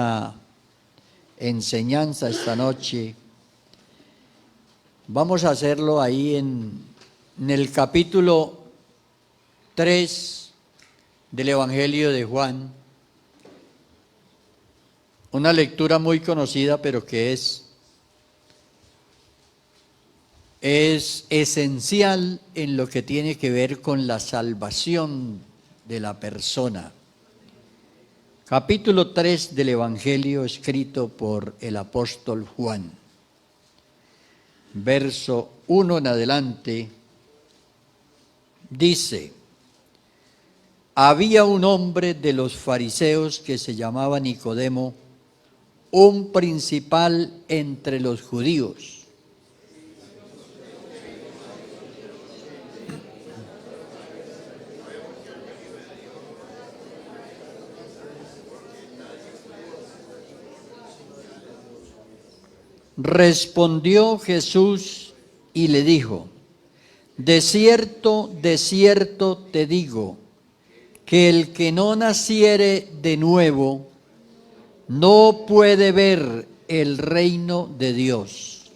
Una enseñanza esta noche. Vamos a hacerlo ahí en el capítulo 3 del Evangelio de Juan. Una lectura muy conocida, pero que es esencial en lo que tiene que ver con la salvación de la persona. Capítulo 3 del Evangelio escrito por el apóstol Juan. Verso 1 en adelante dice: había un hombre de los fariseos que se llamaba Nicodemo, un principal entre los judíos. Respondió Jesús y le dijo: de cierto te digo, que el que no naciere de nuevo no puede ver el reino de Dios.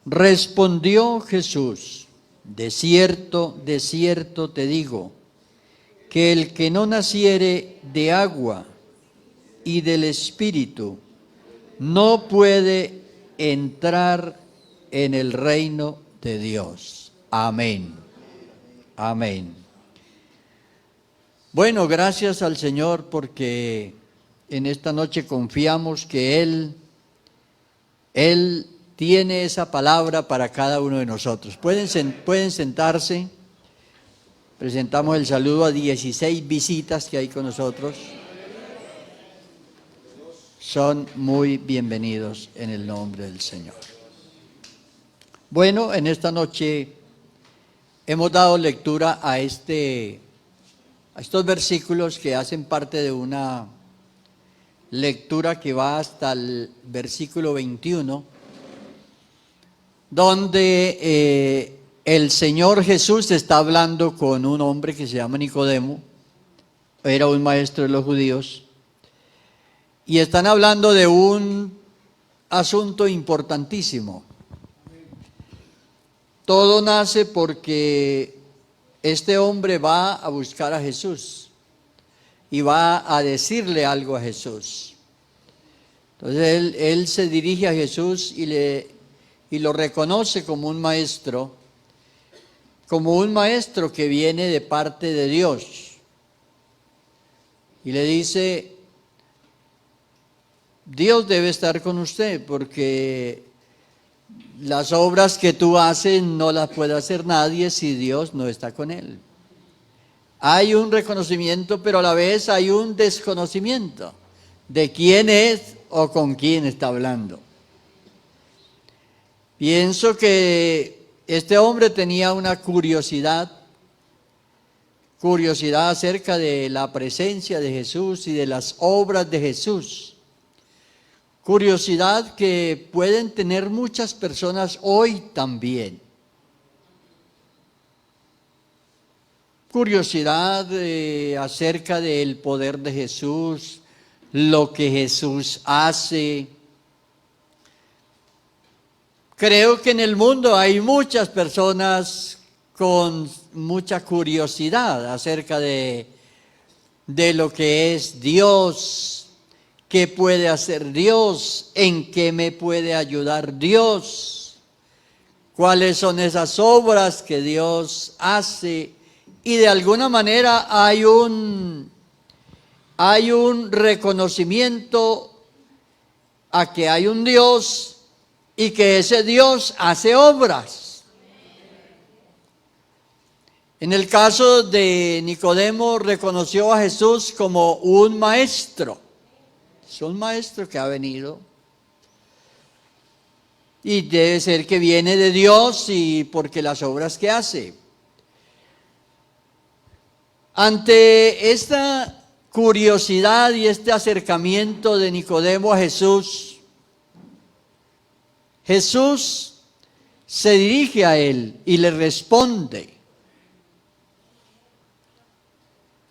Respondió Jesús: de cierto te digo, que el que no naciere de agua y del Espíritu no puede entrar en el reino de Dios. Amén. Amén. Bueno, gracias al Señor porque en esta noche confiamos que Él tiene esa palabra para cada uno de nosotros. Pueden sentarse. Presentamos el saludo a 16 visitas que hay con nosotros. Son muy bienvenidos en el nombre del Señor. Bueno, en esta noche hemos dado lectura a estos versículos que hacen parte de una lectura que va hasta el versículo 21, donde el Señor Jesús está hablando con un hombre que se llama Nicodemo, era un maestro de los judíos, y están hablando de un asunto importantísimo. Todo nace porque este hombre va a buscar a Jesús y va a decirle algo a Jesús. Entonces él se dirige a Jesús y lo reconoce como un maestro que viene de parte de Dios. Y le dice: Dios debe estar con usted, porque las obras que tú haces no las puede hacer nadie si Dios no está con él. Hay un reconocimiento, pero a la vez hay un desconocimiento de quién es o con quién está hablando. Pienso que este hombre tenía una curiosidad acerca de la presencia de Jesús y de las obras de Jesús. Curiosidad que pueden tener muchas personas hoy también. Curiosidad acerca del poder de Jesús, lo que Jesús hace. Creo que en el mundo hay muchas personas con mucha curiosidad acerca de lo que es Dios, qué puede hacer Dios, en qué me puede ayudar Dios, cuáles son esas obras que Dios hace, y de alguna manera hay un reconocimiento a que hay un Dios y que ese Dios hace obras. En el caso de Nicodemo, reconoció a Jesús como un maestro. Es un maestro que ha venido. Y debe ser que viene de Dios, y porque las obras que hace. Ante esta curiosidad y este acercamiento de Nicodemo a Jesús, Jesús se dirige a él y le responde.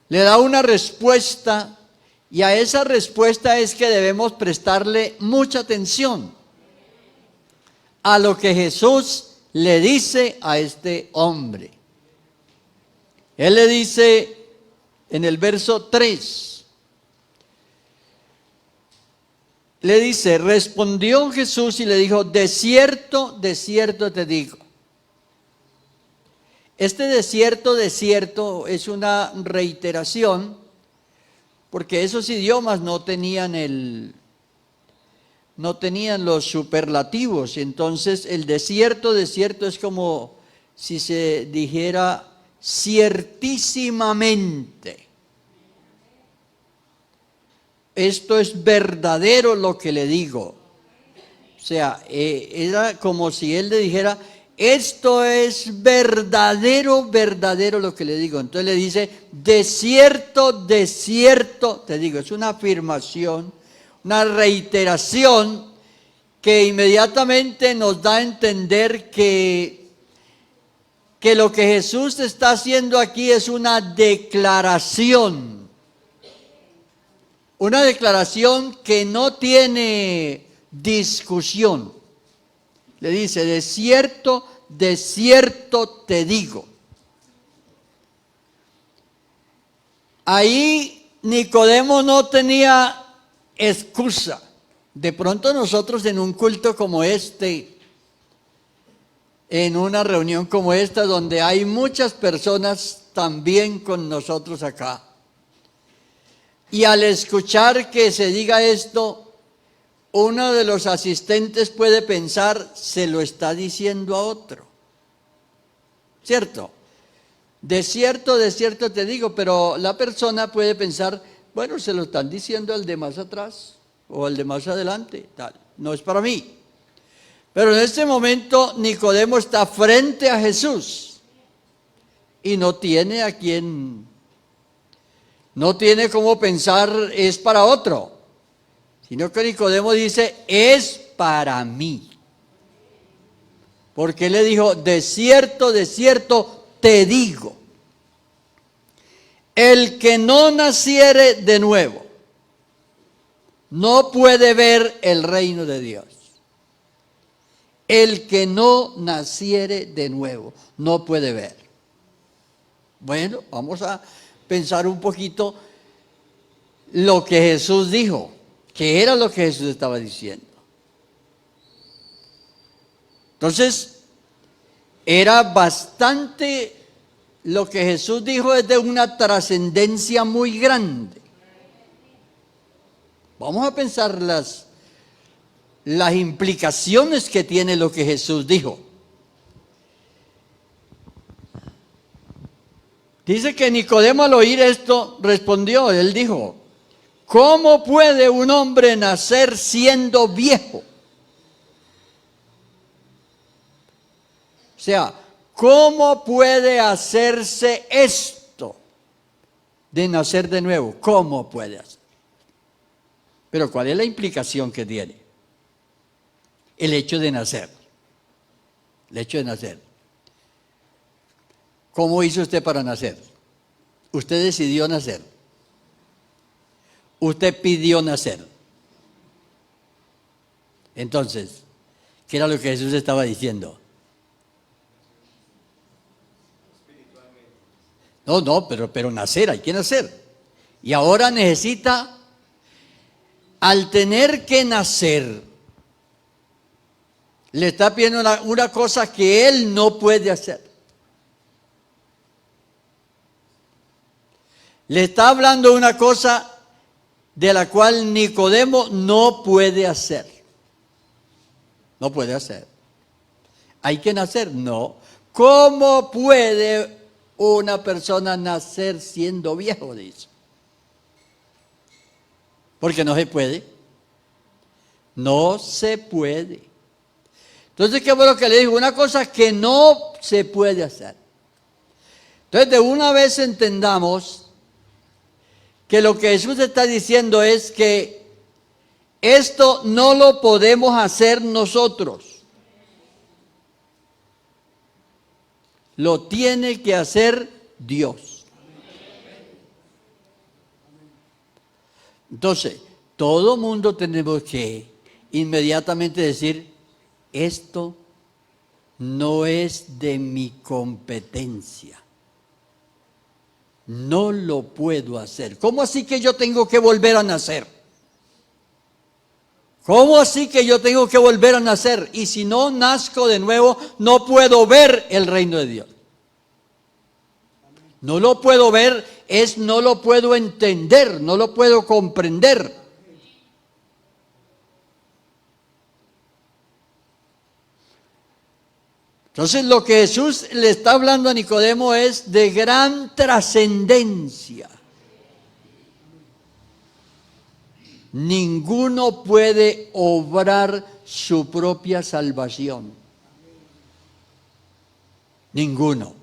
Le da una respuesta y a esa respuesta es que debemos prestarle mucha atención a lo que Jesús le dice a este hombre. Él le dice en el verso 3, le dice, respondió Jesús y le dijo, de cierto te digo. Este de cierto es una reiteración, porque esos idiomas no tenían los superlativos. Entonces el de cierto es como si se dijera ciertísimamente. Esto es verdadero lo que le digo. O sea, era como si él le dijera, esto es verdadero lo que le digo. Entonces le dice, de cierto te digo. Es una afirmación, una reiteración que inmediatamente nos da a entender que lo que Jesús está haciendo aquí es una declaración. Una declaración que no tiene discusión. Le dice, de cierto te digo. Ahí Nicodemo no tenía excusa. De pronto nosotros en un culto como este, en una reunión como esta, donde hay muchas personas también con nosotros acá, y al escuchar que se diga esto, uno de los asistentes puede pensar, se lo está diciendo a otro. ¿Cierto? De cierto te digo, pero la persona puede pensar, bueno, se lo están diciendo al de más atrás o al de más adelante, tal. No es para mí. Pero en este momento Nicodemo está frente a Jesús y no tiene cómo pensar es para otro. Sino que Nicodemo dice, es para mí. Porque él le dijo, de cierto te digo. El que no naciere de nuevo, no puede ver el reino de Dios. El que no naciere de nuevo, no puede ver. Bueno, vamos a pensar un poquito lo que Jesús dijo. ¿Qué era lo que Jesús estaba diciendo? Entonces, era bastante, lo que Jesús dijo es de una trascendencia muy grande. Vamos a pensar las implicaciones que tiene lo que Jesús dijo. Dice que Nicodemo al oír esto respondió, él dijo, ¿cómo puede un hombre nacer siendo viejo? O sea, ¿cómo puede hacerse esto de nacer de nuevo? ¿Cómo puede hacer? Pero ¿cuál es la implicación que tiene? El hecho de nacer. El hecho de nacer. ¿Cómo hizo usted para nacer? Usted decidió nacer. Usted pidió nacer. Entonces, ¿qué era lo que Jesús estaba diciendo? No, pero nacer, hay que nacer. Y ahora necesita, al tener que nacer, le está pidiendo una cosa que él no puede hacer. Le está hablando de una cosa de la cual Nicodemo no puede hacer. No puede hacer. ¿Hay que nacer? No. ¿Cómo puede una persona nacer siendo viejo? Dice. Porque no se puede. No se puede. Entonces, ¿qué fue lo que le dijo? Una cosa que no se puede hacer. Entonces, de una vez entendamos que lo que Jesús está diciendo es que esto no lo podemos hacer nosotros. Lo tiene que hacer Dios. Entonces, todo mundo tenemos que inmediatamente decir, esto no es de mi competencia. No lo puedo hacer. ¿Cómo así que yo tengo que volver a nacer? ¿Cómo así que yo tengo que volver a nacer? Y si no nazco de nuevo, no puedo ver el reino de Dios. No lo puedo ver, no lo puedo entender, no lo puedo comprender. Entonces lo que Jesús le está hablando a Nicodemo es de gran trascendencia. Ninguno puede obrar su propia salvación. Ninguno.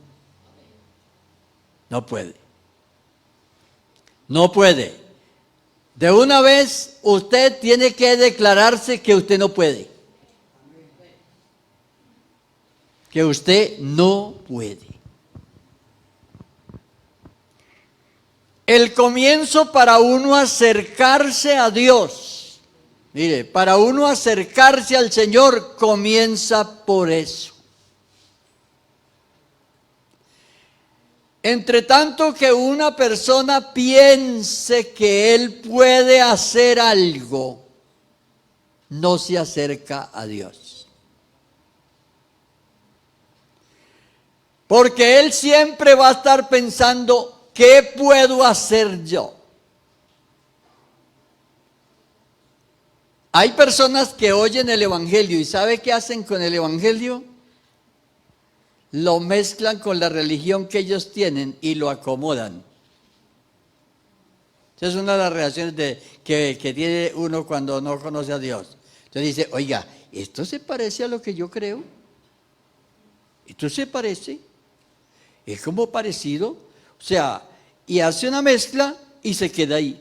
No puede. No puede. De una vez usted tiene que declararse que usted no puede. Que usted no puede. El comienzo para uno acercarse a Dios, mire, para uno acercarse al Señor comienza por eso. Entre tanto que una persona piense que él puede hacer algo, no se acerca a Dios. Porque él siempre va a estar pensando, ¿qué puedo hacer yo? Hay personas que oyen el Evangelio y ¿sabe qué hacen con el Evangelio? Lo mezclan con la religión que ellos tienen y lo acomodan. Esa es una de las reacciones que tiene uno cuando no conoce a Dios. Entonces dice, oiga, ¿esto se parece a lo que yo creo? ¿Esto se parece? Es como parecido. O sea, y hace una mezcla y se queda ahí.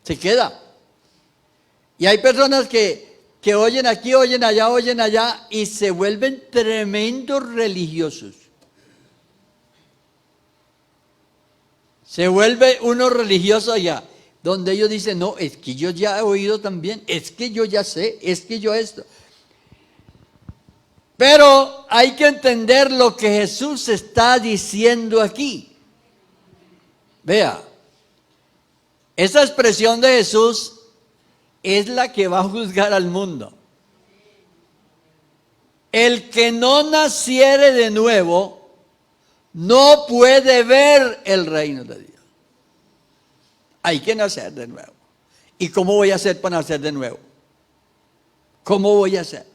Se queda. Y hay personas que oyen aquí, oyen allá y se vuelven tremendos religiosos. Se vuelve uno religioso allá, donde ellos dicen, no, es que yo ya he oído también, es que yo ya sé, es que yo esto. Pero hay que entender lo que Jesús está diciendo aquí. Vea, esa expresión de Jesús es la que va a juzgar al mundo. El que no naciere de nuevo no puede ver el reino de Dios. Hay que nacer de nuevo. ¿Y cómo voy a hacer para nacer de nuevo? ¿Cómo voy a hacer?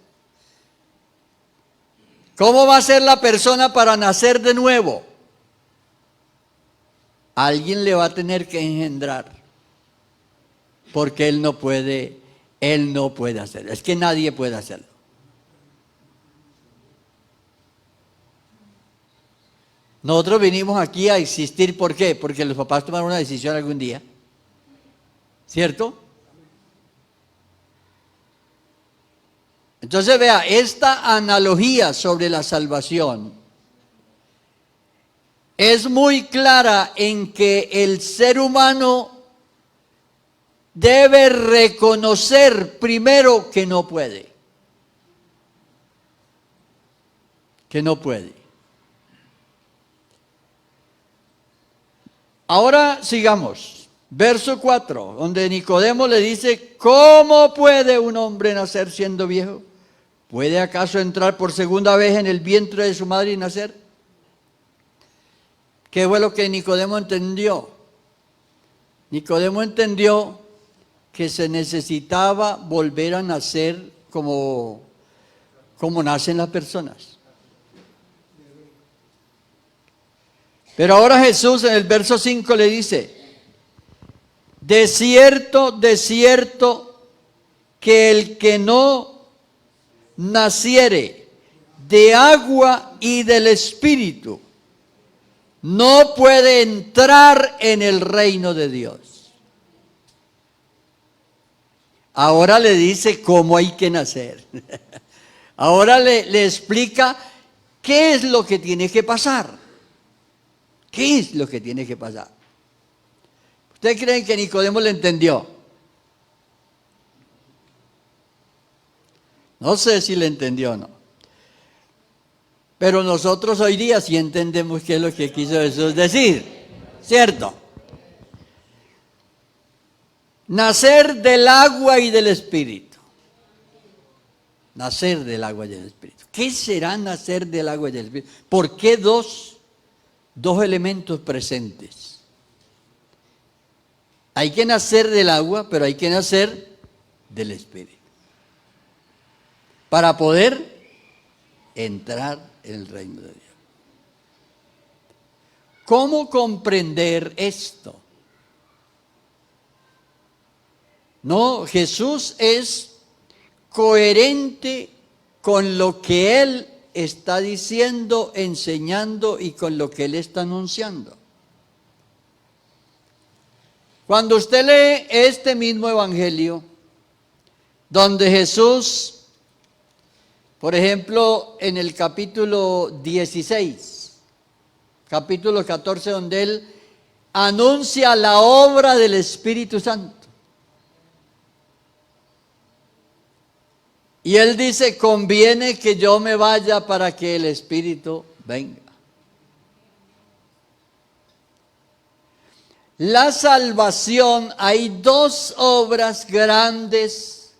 ¿Cómo va a ser la persona para nacer de nuevo? Alguien le va a tener que engendrar. Porque él no puede hacerlo. Es que nadie puede hacerlo. Nosotros vinimos aquí a existir, ¿por qué? Porque los papás tomaron una decisión algún día. ¿Cierto? Entonces vea, esta analogía sobre la salvación es muy clara en que el ser humano debe reconocer primero que no puede. Que no puede. Ahora sigamos. Verso 4, donde Nicodemo le dice, ¿cómo puede un hombre nacer siendo viejo? ¿Puede acaso entrar por segunda vez en el vientre de su madre y nacer? ¿Qué fue lo que Nicodemo entendió? Nicodemo entendió que se necesitaba volver a nacer como nacen las personas. Pero ahora Jesús en el verso 5 le dice, de cierto, que el que no naciere de agua y del Espíritu, no puede entrar en el reino de Dios. Ahora le dice cómo hay que nacer. Ahora le explica ¿Qué es lo que tiene que pasar? ¿Qué es lo que tiene que pasar? ¿Ustedes creen que Nicodemo le entendió? No sé si le entendió o no. Pero nosotros hoy día sí entendemos qué es lo que quiso Jesús decir, ¿cierto? Nacer del agua y del Espíritu. Nacer del agua y del Espíritu. ¿Qué será nacer del agua y del Espíritu? ¿Por qué dos elementos presentes? Hay que nacer del agua, pero hay que nacer del Espíritu. Para poder entrar en el reino de Dios. ¿Cómo comprender esto? No, Jesús es coherente con lo que Él está diciendo, enseñando y con lo que Él está anunciando. Cuando usted lee este mismo evangelio, donde Jesús, por ejemplo, en el capítulo 16, capítulo 14, donde Él anuncia la obra del Espíritu Santo. Y Él dice, conviene que yo me vaya para que el Espíritu venga. La salvación, hay dos obras grandes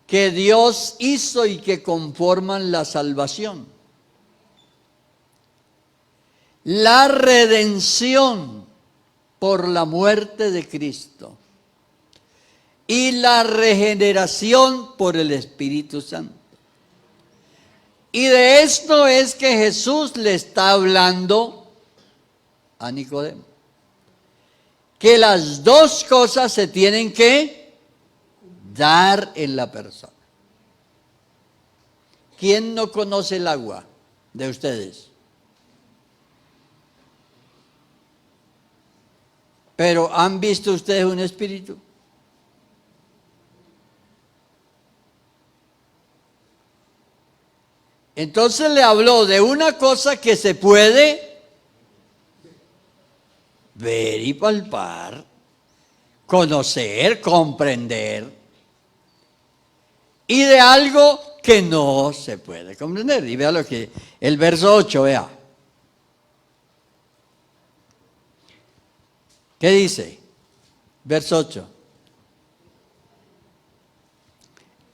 que Dios hizo y que conforman la salvación. La redención por la muerte de Cristo y la regeneración por el Espíritu Santo. Y de esto es que Jesús le está hablando a Nicodemo. Que las dos cosas se tienen que dar en la persona. ¿Quién no conoce el agua de ustedes? Pero ¿han visto ustedes un espíritu? Entonces le habló de una cosa que se puede ver y palpar, conocer, comprender, y de algo que no se puede comprender. Y vea lo que el verso 8, vea. ¿Qué dice? Verso 8.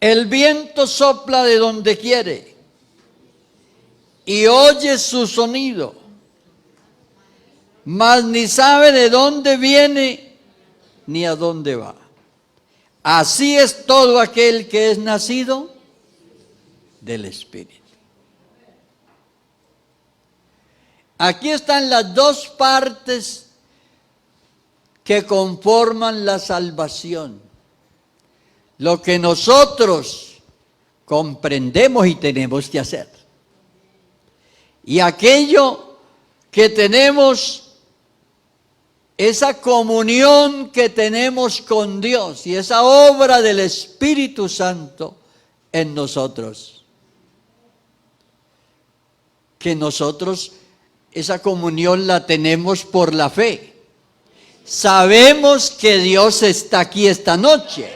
El viento sopla de donde quiere y oye su sonido, mas ni sabe de dónde viene ni a dónde va. Así es todo aquel que es nacido del Espíritu. Aquí están las dos partes que conforman la salvación. Lo que nosotros comprendemos y tenemos que hacer. Y aquello que tenemos, esa comunión que tenemos con Dios y esa obra del Espíritu Santo en nosotros. Que nosotros esa comunión la tenemos por la fe. Sabemos que Dios está aquí esta noche,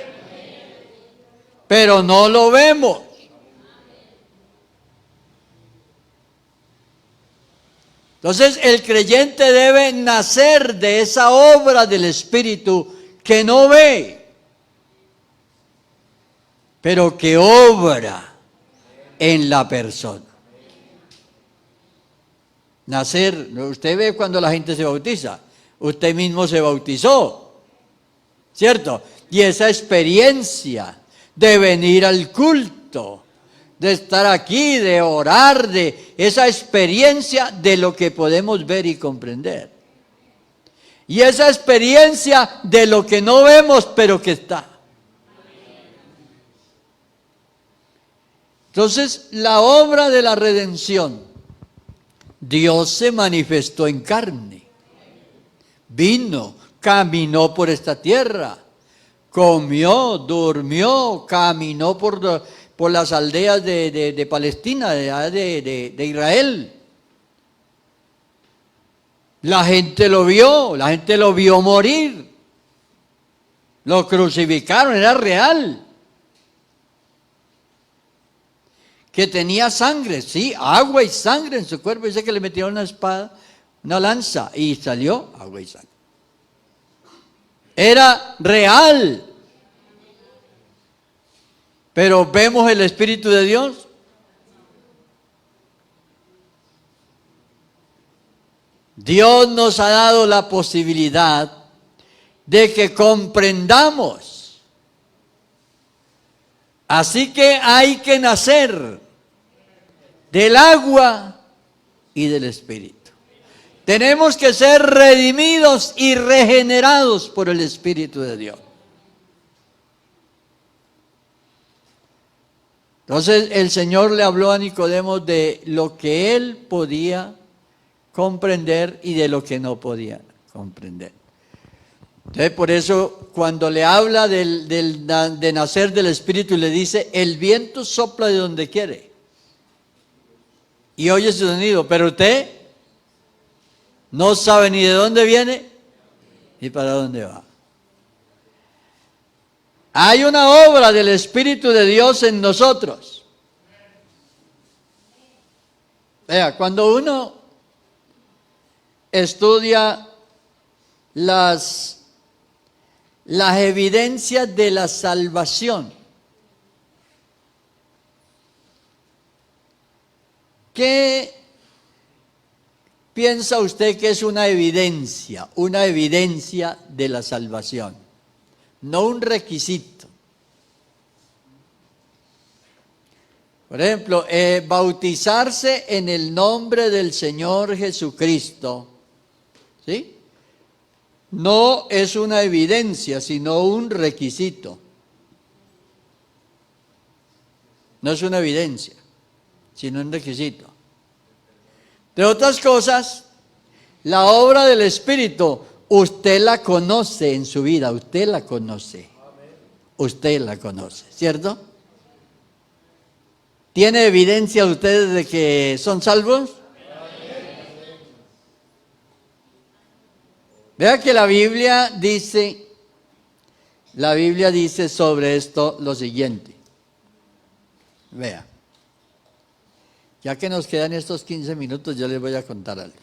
pero no lo vemos. Entonces el creyente debe nacer de esa obra del Espíritu que no ve, pero que obra en la persona. Nacer, usted ve cuando la gente se bautiza, usted mismo se bautizó, ¿cierto? Y esa experiencia de venir al culto, de estar aquí, de orar, de esa experiencia de lo que podemos ver y comprender. Y esa experiencia de lo que no vemos, pero que está. Entonces, la obra de la redención, Dios se manifestó en carne. Vino, caminó por esta tierra, comió, durmió, caminó por las aldeas de Palestina, de Israel. La gente lo vio morir. Lo crucificaron, era real. Que tenía sangre, sí, agua y sangre en su cuerpo. Dice que le metieron una espada, una lanza, y salió agua y sangre. Era real. Pero vemos el Espíritu de Dios. Dios nos ha dado la posibilidad de que comprendamos. Así que hay que nacer del agua y del Espíritu. Tenemos que ser redimidos y regenerados por el Espíritu de Dios. Entonces el Señor le habló a Nicodemo de lo que él podía comprender y de lo que no podía comprender. Entonces por eso cuando le habla de nacer del Espíritu, le dice, el viento sopla de donde quiere y oye su sonido, pero usted no sabe ni de dónde viene ni para dónde va. Hay una obra del Espíritu de Dios en nosotros. Vea, cuando uno estudia las evidencias de la salvación, ¿qué piensa usted que es una evidencia? Una evidencia de la salvación. No un requisito. Por ejemplo, bautizarse en el nombre del Señor Jesucristo, ¿sí? No es una evidencia, sino un requisito. No es una evidencia, sino un requisito. De otras cosas, la obra del Espíritu, usted la conoce en su vida, usted la conoce. Usted la conoce, ¿cierto? ¿Tiene evidencia ustedes de que son salvos? Vea que la Biblia dice sobre esto lo siguiente. Vea, ya que nos quedan estos 15 minutos, yo les voy a contar algo,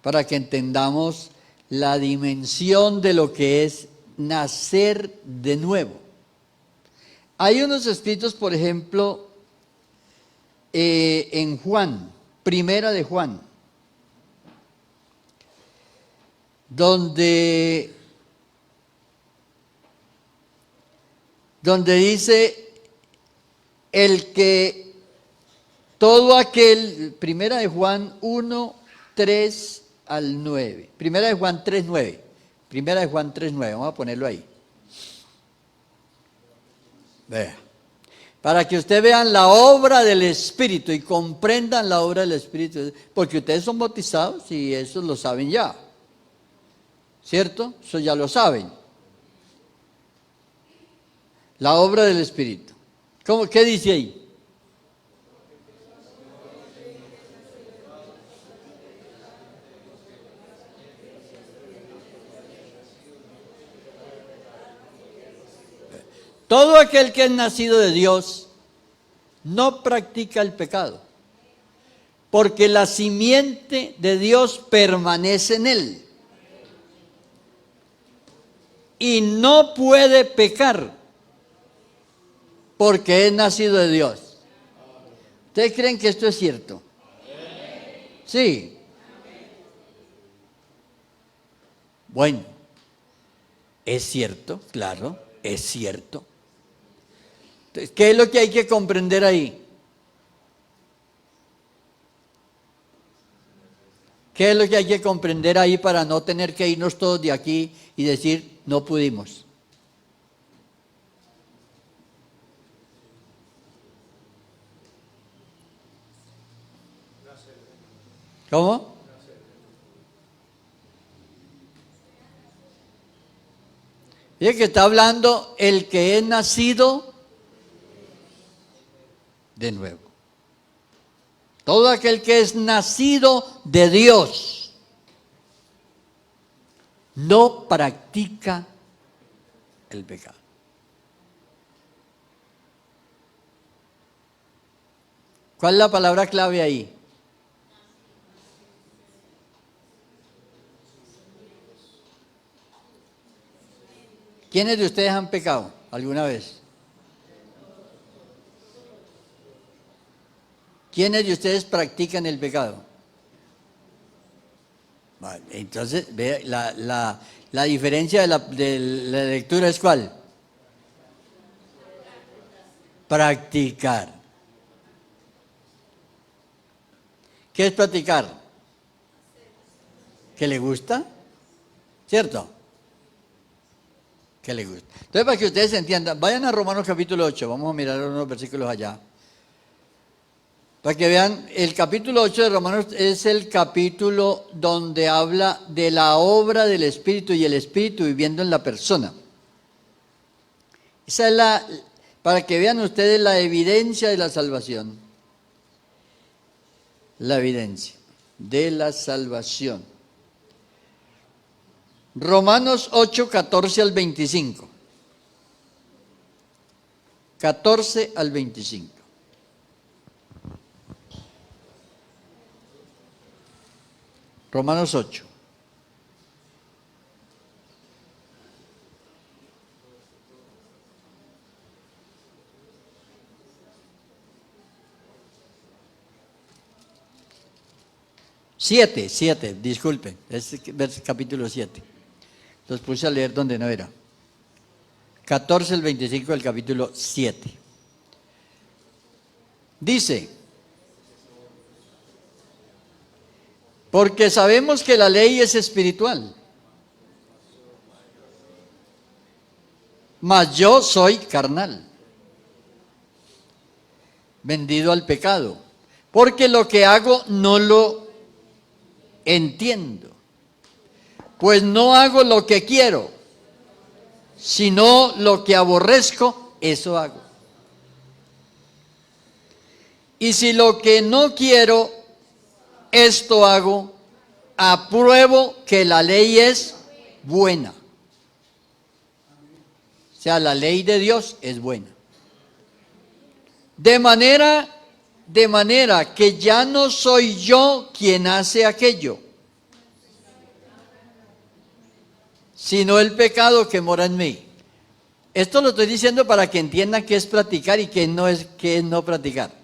para que entendamos la dimensión de lo que es nacer de nuevo. Hay unos escritos, por ejemplo, en Juan, primera de Juan, donde dice el que todo aquel, primera de Juan 1, 3 al 9, primera de Juan 3, 9, primera de Juan 3, 9, vamos a ponerlo ahí. Vea, para que ustedes vean la obra del Espíritu y comprendan la obra del Espíritu, porque ustedes son bautizados y eso lo saben ya, ¿cierto? Eso ya lo saben. La obra del Espíritu. ¿Qué dice ahí? Todo aquel que es nacido de Dios no practica el pecado, porque la simiente de Dios permanece en él y no puede pecar porque es nacido de Dios. ¿Ustedes creen que esto es cierto? Sí. Bueno, es cierto, claro, es cierto. Entonces, ¿qué es lo que hay que comprender ahí? ¿Qué es lo que hay que comprender ahí para no tener que irnos todos de aquí y decir, no pudimos? ¿Cómo? Fíjate que está hablando el que es nacido de nuevo. Todo aquel que es nacido de Dios no practica el pecado. ¿Cuál es la palabra clave ahí? ¿Quiénes de ustedes han pecado alguna vez? ¿Quiénes de ustedes practican el pecado? Vale, entonces, ve, la diferencia de la lectura es ¿cuál? Practicar. ¿Qué es practicar? ¿Que le gusta? ¿Cierto? Que le gusta. Entonces, para que ustedes entiendan, vayan a Romanos capítulo 8, vamos a mirar unos versículos allá. Para que vean, el capítulo 8 de Romanos es el capítulo donde habla de la obra del Espíritu y el Espíritu viviendo en la persona. Esa es para que vean ustedes la evidencia de la salvación. La evidencia de la salvación. Romanos 8, 14 al 25. 14 al 25. Romanos 8. Siete, disculpe, es capítulo 7. Los puse a leer donde no era. 14 al 25 del capítulo 7. Dice: porque sabemos que la ley es espiritual, mas yo soy carnal, vendido al pecado, porque lo que hago no lo entiendo, pues no hago lo que quiero, sino lo que aborrezco, eso hago. Y si lo que no quiero, esto hago, apruebo que la ley es buena. O sea, la ley de Dios es buena. De manera que ya no soy yo quien hace aquello, sino el pecado que mora en mí. Esto lo estoy diciendo para que entiendan qué es practicar y qué es no practicar.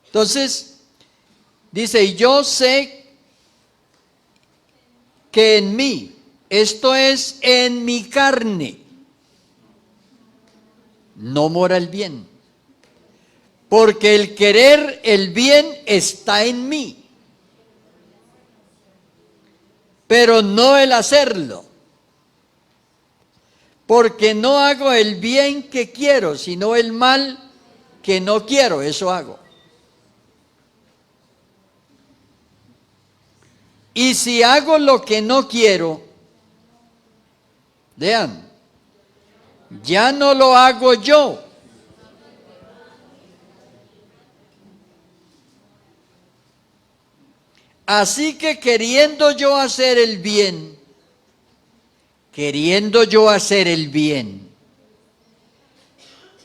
Entonces, dice, y yo sé que en mí, esto es en mi carne, no mora el bien. Porque el querer el bien está en mí, pero no el hacerlo. Porque no hago el bien que quiero, sino el mal que no quiero, eso hago. Y si hago lo que no quiero, vean, ya no lo hago yo. Así que queriendo yo hacer el bien,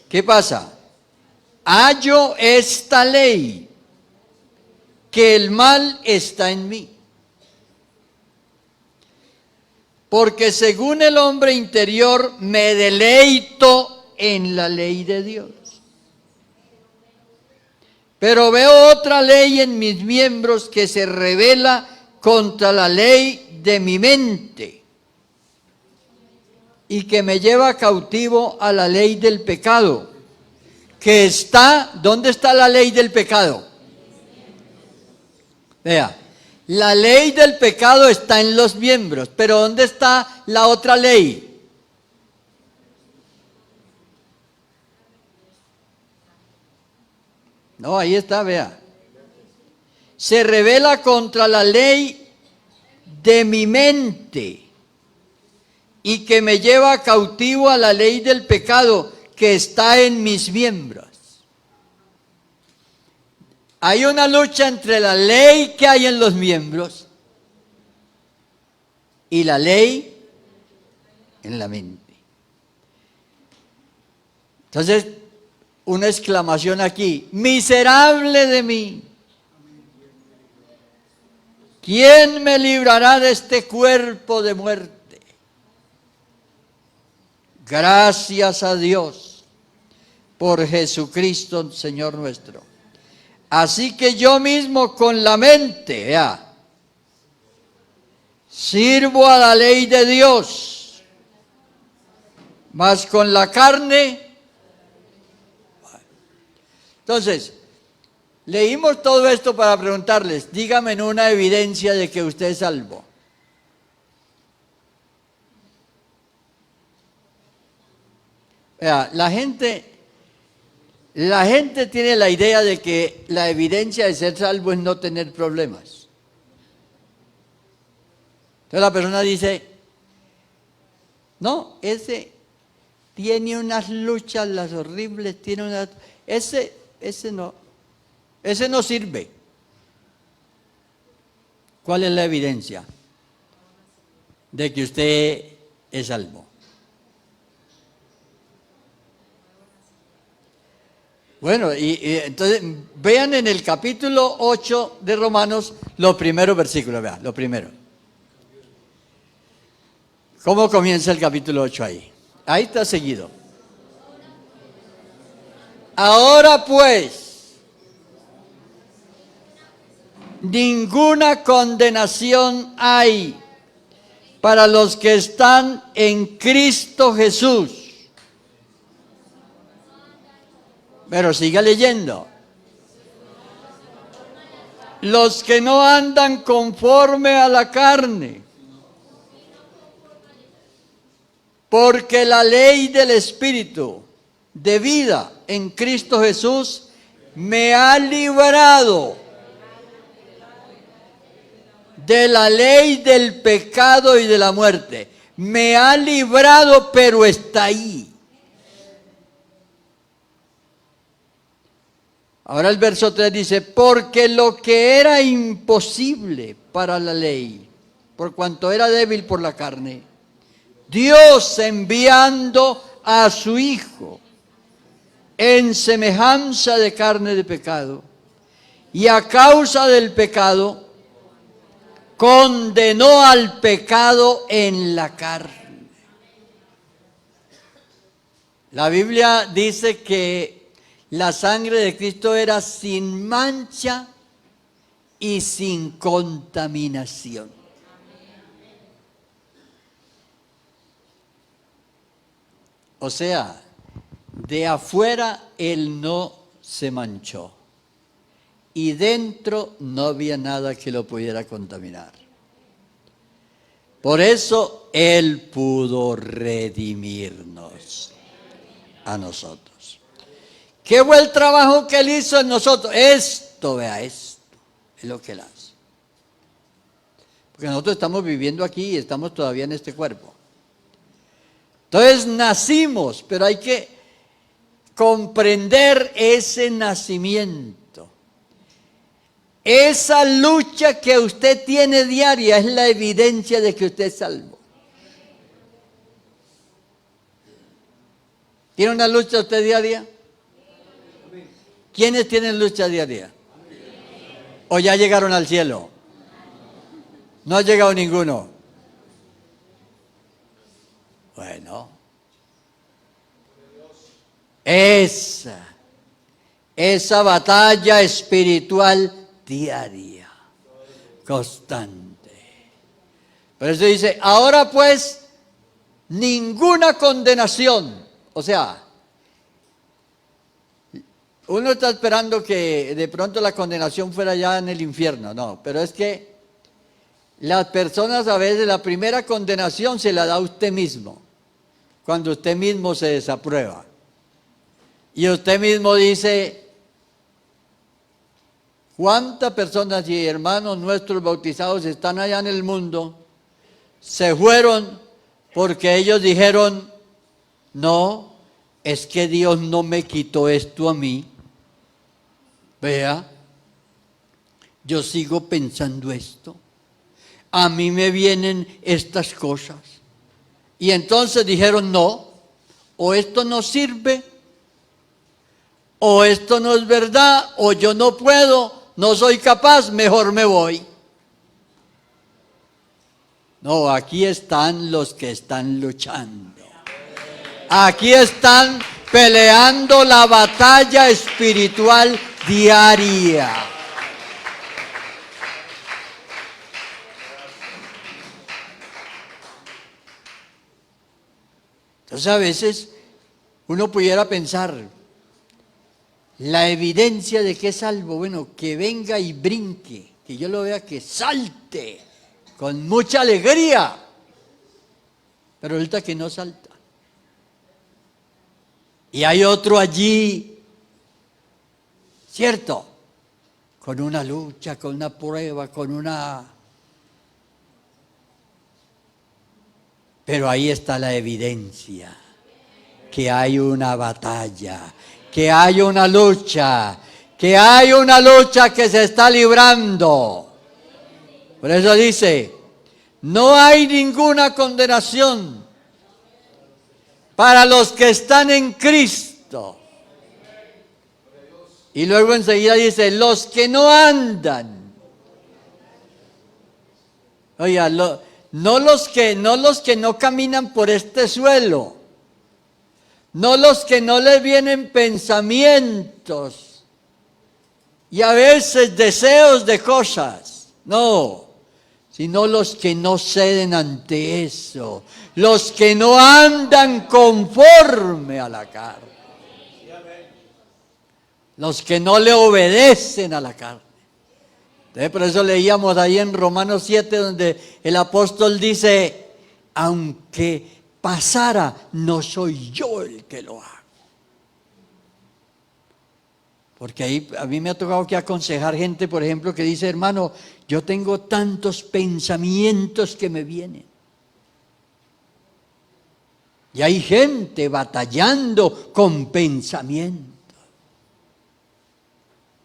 ¿qué pasa? Hallo esta ley, que el mal está en mí. Porque según el hombre interior me deleito en la ley de Dios. Pero veo otra ley en mis miembros que se rebela contra la ley de mi mente y que me lleva cautivo a la ley del pecado, que está, ¿dónde está la ley del pecado? Vea, la ley del pecado está en los miembros, pero ¿dónde está la otra ley? No, ahí está, vea. Se rebela contra la ley de mi mente y que me lleva cautivo a la ley del pecado, que está en mis miembros. Hay una lucha entre la ley que hay en los miembros y la ley en la mente. Entonces, una exclamación aquí: miserable de mí. ¿Quién me librará de este cuerpo de muerte? Gracias a Dios por Jesucristo, Señor nuestro. Así que yo mismo con la mente, sirvo a la ley de Dios, mas con la carne. Entonces, leímos todo esto para preguntarles: dígame en una evidencia de que usted es salvo. Vea, la gente tiene la idea de que la evidencia de ser salvo es no tener problemas. Entonces la persona dice: no, ese tiene unas luchas las horribles, ese no sirve. ¿Cuál es la evidencia de que usted es salvo? Bueno, y entonces vean en el capítulo 8 de Romanos los primeros versículos, vean, lo primero. ¿Cómo comienza el capítulo 8 ahí? Ahí está seguido. Ahora pues, ninguna condenación hay para los que están en Cristo Jesús. Pero siga leyendo. Los que no andan conforme a la carne, porque la ley del Espíritu de vida en Cristo Jesús me ha librado de la ley del pecado y de la muerte. Me ha librado, pero está ahí. Ahora el verso 3 dice: porque lo que era imposible para la ley, por cuanto era débil por la carne, Dios, enviando a su Hijo en semejanza de carne de pecado, y a causa del pecado, condenó al pecado en la carne. La Biblia dice que la sangre de Cristo era sin mancha y sin contaminación. O sea, de afuera Él no se manchó y dentro no había nada que lo pudiera contaminar. Por eso Él pudo redimirnos a nosotros. ¿Qué fue el trabajo que Él hizo en nosotros? Esto es lo que Él hace. Porque nosotros estamos viviendo aquí y estamos todavía en este cuerpo. Entonces nacimos, pero hay que comprender ese nacimiento. Esa lucha que usted tiene diaria es la evidencia de que usted es salvo. ¿Tiene una lucha usted diaria? ¿Quiénes tienen lucha diaria? ¿O ya llegaron al cielo? No ha llegado ninguno. Bueno, esa batalla espiritual diaria, constante. Por eso dice: ahora pues, ninguna condenación. O sea, uno está esperando que de pronto la condenación fuera ya en el infierno. No, pero es que las personas a veces la primera condenación se la da a usted mismo, cuando usted mismo se desaprueba. Y usted mismo dice: ¿cuántas personas y hermanos nuestros bautizados están allá en el mundo? Se fueron porque ellos dijeron: no, es que Dios no me quitó esto a mí. Vea, yo sigo pensando esto. A mí me vienen estas cosas. Y entonces dijeron, no, o esto no sirve, o esto no es verdad, o yo no puedo, no soy capaz, mejor me voy. No, aquí están los que están luchando. Aquí están peleando la batalla espiritual diaria. Entonces a veces uno pudiera pensar, la evidencia de que es salvo, bueno, que venga y brinque, que yo lo vea que salte con mucha alegría, pero resulta que no salta. Y hay otro allí, ¿cierto? Con una lucha, con una prueba, con una... Pero ahí está la evidencia, que hay una batalla, que hay una lucha, que se está librando. Por eso dice, no hay ninguna condenación para los que están en Cristo. Y luego enseguida dice, los que no andan. Oiga, no los que no caminan por este suelo, no los que no les vienen pensamientos y a veces deseos de cosas, no, sino los que no ceden ante eso, los que no andan conforme a la carne, los que no le obedecen a la carne. Por eso leíamos ahí en Romanos 7, donde el apóstol dice, aunque pasara, no soy yo el que lo hago. Porque ahí a mí me ha tocado que aconsejar gente, por ejemplo, que dice, hermano, yo tengo tantos pensamientos que me vienen. Y hay gente batallando con pensamientos.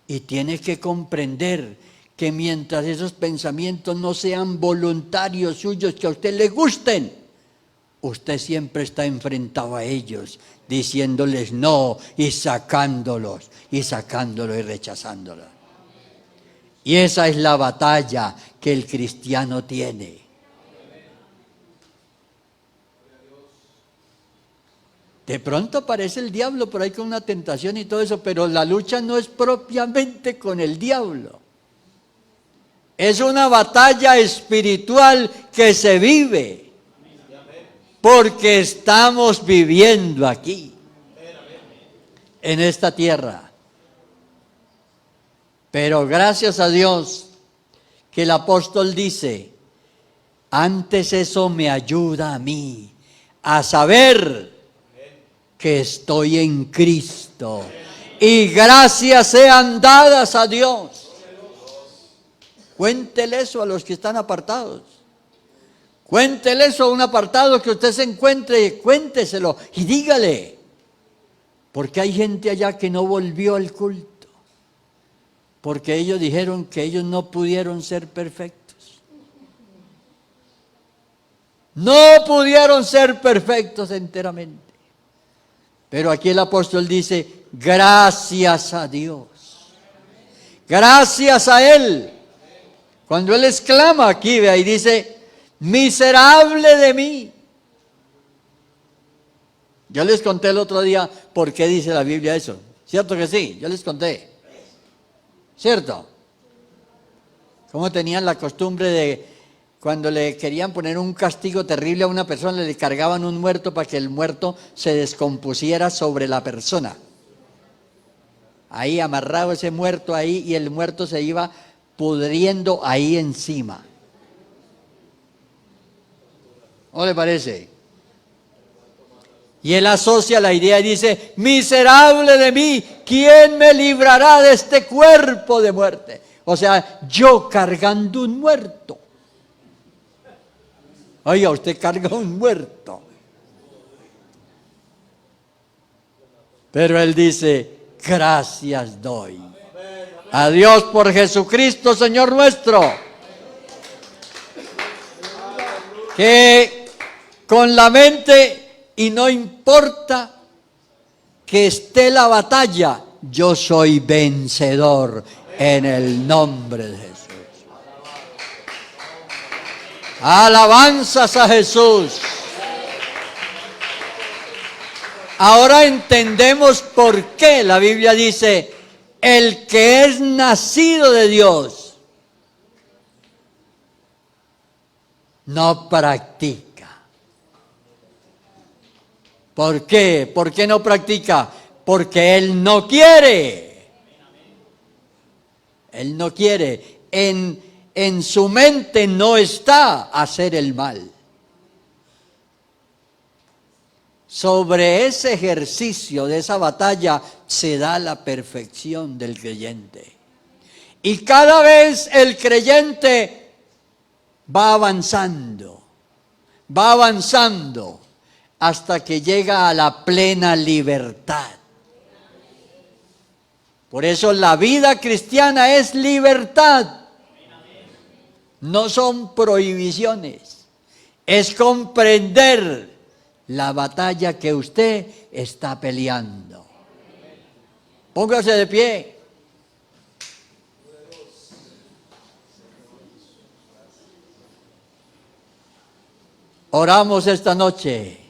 Y tiene que comprender que mientras esos pensamientos no sean voluntarios suyos, que a usted le gusten, usted siempre está enfrentado a ellos, diciéndoles no y sacándolos y rechazándolos. Y esa es la batalla que el cristiano tiene. De pronto aparece el diablo por ahí con una tentación y todo eso, pero la lucha no es propiamente con el diablo. Es una batalla espiritual que se vive porque estamos viviendo aquí, en esta tierra. Pero gracias a Dios que el apóstol dice, antes eso me ayuda a mí a saber que estoy en Cristo y gracias sean dadas a Dios. Cuéntele eso a los que están apartados. Cuéntele eso a un apartado que usted se encuentre, cuénteselo y dígale. Porque hay gente allá que no volvió al culto. Porque ellos dijeron que ellos no pudieron ser perfectos. No pudieron ser perfectos enteramente. Pero aquí el apóstol dice, gracias a Dios. Gracias a Él. Cuando Él exclama aquí, vea, y dice, miserable de mí. Yo les conté el otro día por qué dice la Biblia eso. ¿Cierto que sí? Yo les conté. ¿Cierto? Cómo tenían la costumbre de, cuando le querían poner un castigo terrible a una persona, le cargaban un muerto para que el muerto se descompusiera sobre la persona. Ahí amarrado ese muerto ahí y el muerto se iba pudriendo ahí encima. ¿No le parece? Y él asocia la idea y dice, miserable de mí, ¿quién me librará de este cuerpo de muerte? O sea, yo cargando un muerto. Oiga, usted carga un muerto. Pero Él dice, gracias doy a Dios por Jesucristo, Señor nuestro, que con la mente, y no importa que esté la batalla, yo soy vencedor en el nombre de Jesús. Alabanzas a Jesús. Ahora entendemos por qué la Biblia dice, el que es nacido de Dios no practica. ¿Por qué? ¿Por qué no practica? Porque él no quiere. Él no quiere. En su mente no está hacer el mal. Sobre ese ejercicio de esa batalla se da la perfección del creyente. Y cada vez el creyente va avanzando hasta que llega a la plena libertad. Por eso la vida cristiana es libertad. No son prohibiciones. Es comprender la batalla que usted está peleando. Póngase de pie. Oramos esta noche.